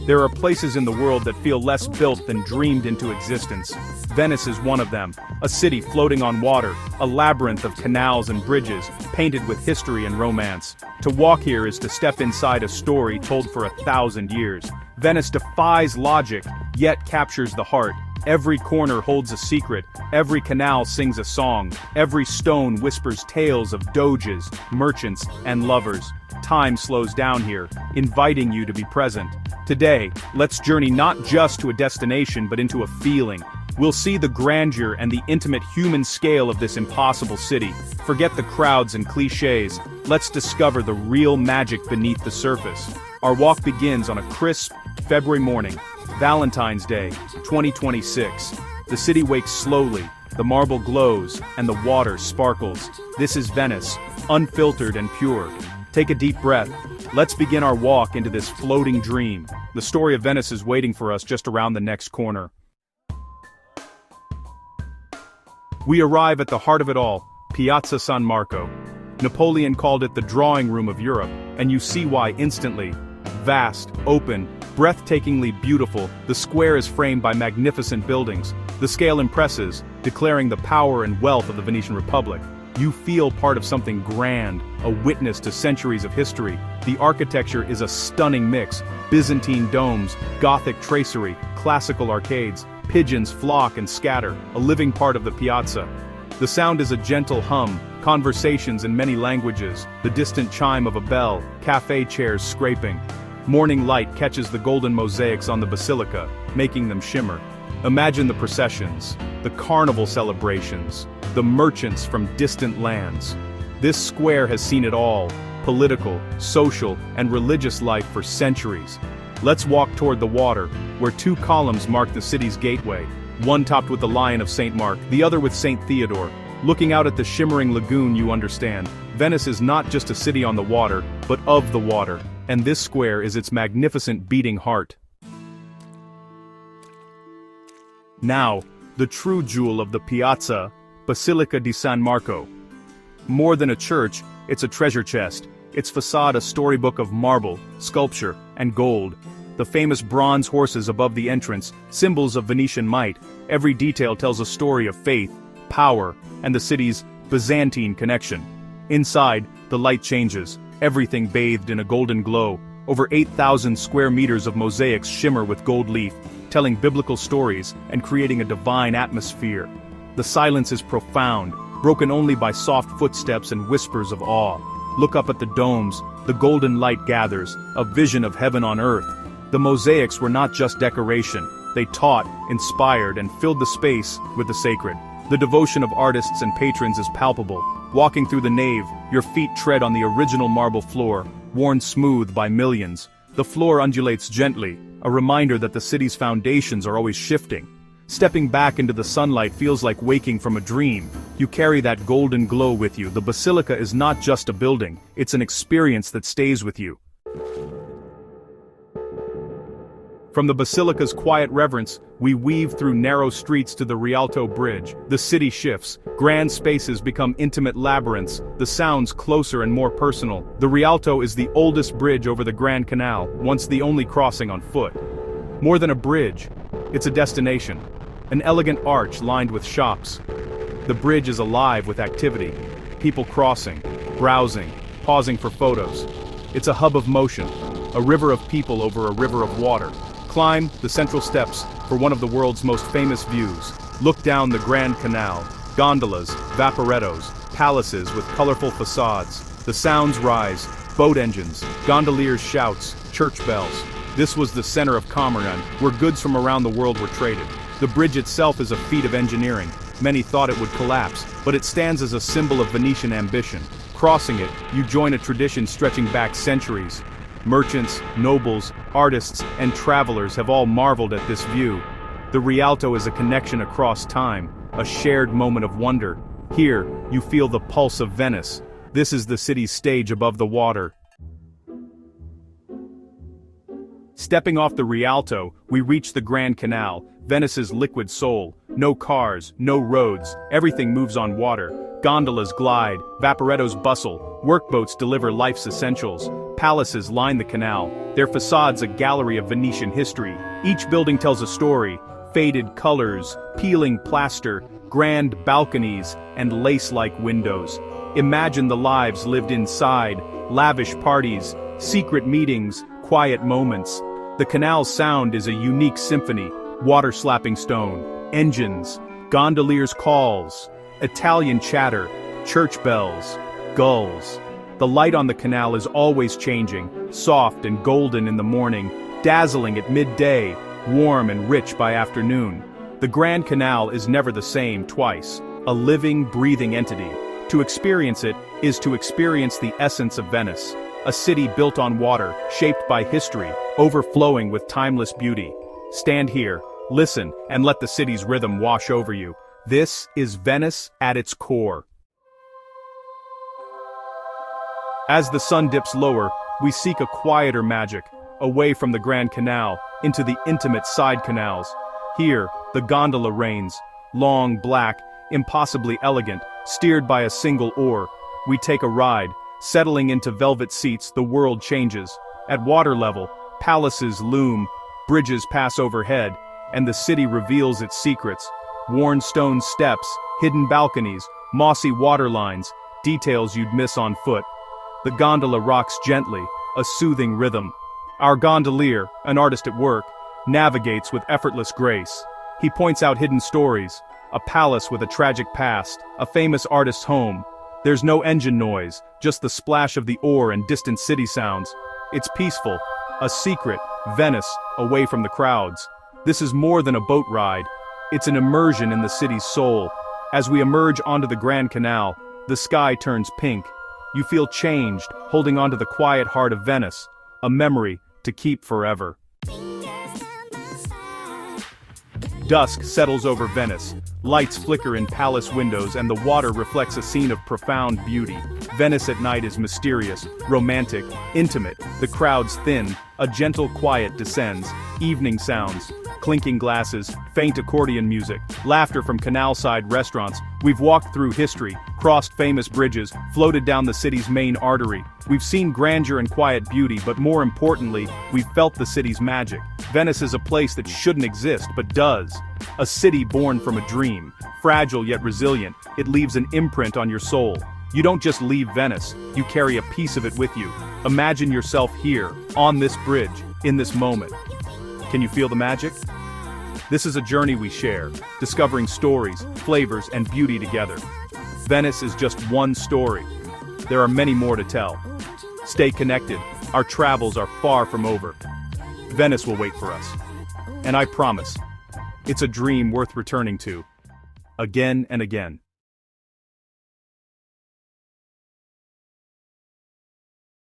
There are places in the world that feel less built than dreamed into existence. Venice is one of them, a city floating on water, a labyrinth of canals and bridges, painted with history and romance. To walk here is to step inside a story told for 1,000 years. Venice defies logic, yet captures the heart. Every corner holds a secret, every canal sings a song, every stone whispers tales of doges, merchants, and lovers. Time slows down here, inviting you to be present. Today, let's journey not just to a destination but into a feeling. We'll see the grandeur and the intimate human scale of this impossible city. Forget the crowds and cliches. Let's discover the real magic beneath the surface. Our walk begins on a crisp February morning, Valentine's Day, 2026. The city wakes slowly, the marble glows, and the water sparkles. This is Venice, unfiltered and pure. Take a deep breath. Let's begin our walk into this floating dream. The story of Venice is waiting for us just around the next corner. We arrive at the heart of it all, Piazza San Marco. Napoleon called it the drawing room of Europe, and you see why instantly. Vast, open, breathtakingly beautiful, the square is framed by magnificent buildings. The scale impresses, declaring the power and wealth of the Venetian Republic. You feel part of something grand, a witness to centuries of history. The architecture is a stunning mix: Byzantine domes, Gothic tracery, classical arcades. Pigeons flock and scatter, a living part of the piazza. The sound is a gentle hum, conversations in many languages, the distant chime of a bell, cafe chairs scraping. Morning light catches the golden mosaics on the basilica, making them shimmer. Imagine the processions, the carnival celebrations, the merchants from distant lands. This square has seen it all: political, social, and religious life for centuries. Let's walk toward the water, where two columns mark the city's gateway, one topped with the Lion of St. Mark, the other with St. Theodore. Looking out at the shimmering lagoon, you understand, Venice is not just a city on the water, but of the water, and this square is its magnificent beating heart. Now, the true jewel of the piazza, Basilica di San Marco. More than a church, it's a treasure chest. Its facade a storybook of marble, sculpture, and gold. The famous bronze horses above the entrance, symbols of Venetian might. Every detail tells a story of faith, power, and the city's Byzantine connection. Inside, the light changes, everything bathed in a golden glow. Over 8,000 square meters of mosaics shimmer with gold leaf, telling biblical stories and creating a divine atmosphere. The silence is profound, broken only by soft footsteps and whispers of awe. Look up at the domes, the golden light gathers, a vision of heaven on earth. The mosaics were not just decoration, they taught, inspired, and filled the space with the sacred. The devotion of artists and patrons is palpable. Walking through the nave, your feet tread on the original marble floor, worn smooth by millions. The floor undulates gently, a reminder that the city's foundations are always shifting. Stepping back into the sunlight feels like waking from a dream. You carry that golden glow with you. The basilica is not just a building, it's an experience that stays with you. From the basilica's quiet reverence, we weave through narrow streets to the Rialto bridge. The city shifts, grand spaces become intimate labyrinths, the sounds closer and more personal. The Rialto is the oldest bridge over the Grand Canal, once the only crossing on foot. More than a bridge, it's a destination. An elegant arch lined with shops. The bridge is alive with activity. People crossing, browsing, pausing for photos. It's a hub of motion, a river of people over a river of water. Climb the central steps for one of the world's most famous views. Look down the Grand Canal, gondolas, vaporettos, palaces with colorful facades. The sounds rise, boat engines, gondoliers' shouts, church bells. This was the center of commerce, where goods from around the world were traded. The bridge itself is a feat of engineering. Many thought it would collapse, but it stands as a symbol of Venetian ambition. Crossing it, you join a tradition stretching back centuries. Merchants, nobles, artists, and travelers have all marveled at this view. The Rialto is a connection across time, a shared moment of wonder. Here, you feel the pulse of Venice. This is the city's stage above the water. Stepping off the Rialto, we reach the Grand Canal, Venice's liquid soul. No cars, no roads, everything moves on water. Gondolas glide, vaporettos bustle, workboats deliver life's essentials. Palaces line the canal, their facades a gallery of Venetian history. Each building tells a story: faded colors, peeling plaster, grand balconies, and lace-like windows. Imagine the lives lived inside: lavish parties, secret meetings, quiet moments. The canal's sound is a unique symphony: water-slapping stone, engines, gondoliers' calls, Italian chatter, church bells, gulls. The light on the canal is always changing, soft and golden in the morning, dazzling at midday, warm and rich by afternoon. The Grand Canal is never the same twice, a living, breathing entity. To experience it is to experience the essence of Venice, a city built on water, shaped by history, overflowing with timeless beauty. Stand here, listen, and let the city's rhythm wash over you. This is Venice at its core. As the sun dips lower, we seek a quieter magic, away from the Grand Canal, into the intimate side canals. Here, the gondola reigns, long, black, impossibly elegant, steered by a single oar. We take a ride, settling into velvet seats. The world changes. At water level, palaces loom, bridges pass overhead, and the city reveals its secrets. Worn stone steps, hidden balconies, mossy water lines, details you'd miss on foot. The gondola rocks gently, a soothing rhythm. Our gondolier, an artist at work, navigates with effortless grace. He points out hidden stories: a palace with a tragic past, a famous artist's home. There's no engine noise, just the splash of the oar and distant city sounds. It's peaceful, a secret, Venice, away from the crowds. This is more than a boat ride. It's an immersion in the city's soul. As we emerge onto the Grand Canal, the sky turns pink. You feel changed, holding onto the quiet heart of Venice, a memory to keep forever. Dusk settles over Venice. Lights flicker in palace windows and the water reflects a scene of profound beauty. Venice at night is mysterious, romantic, intimate. The crowds thin, a gentle quiet descends. Evening sounds, clinking glasses, faint accordion music, laughter from canal-side restaurants. We've walked through history, crossed famous bridges, floated down the city's main artery. We've seen grandeur and quiet beauty, but more importantly, we've felt the city's magic. Venice is a place that shouldn't exist, but does. A city born from a dream, fragile yet resilient. It leaves an imprint on your soul. You don't just leave Venice, you carry a piece of it with you. Imagine yourself here, on this bridge, in this moment. Can you feel the magic? This is a journey we share, discovering stories, flavors, and beauty together. Venice is just one story. There are many more to tell. Stay connected, our travels are far from over. Venice will wait for us. And I promise, it's a dream worth returning to, again and again.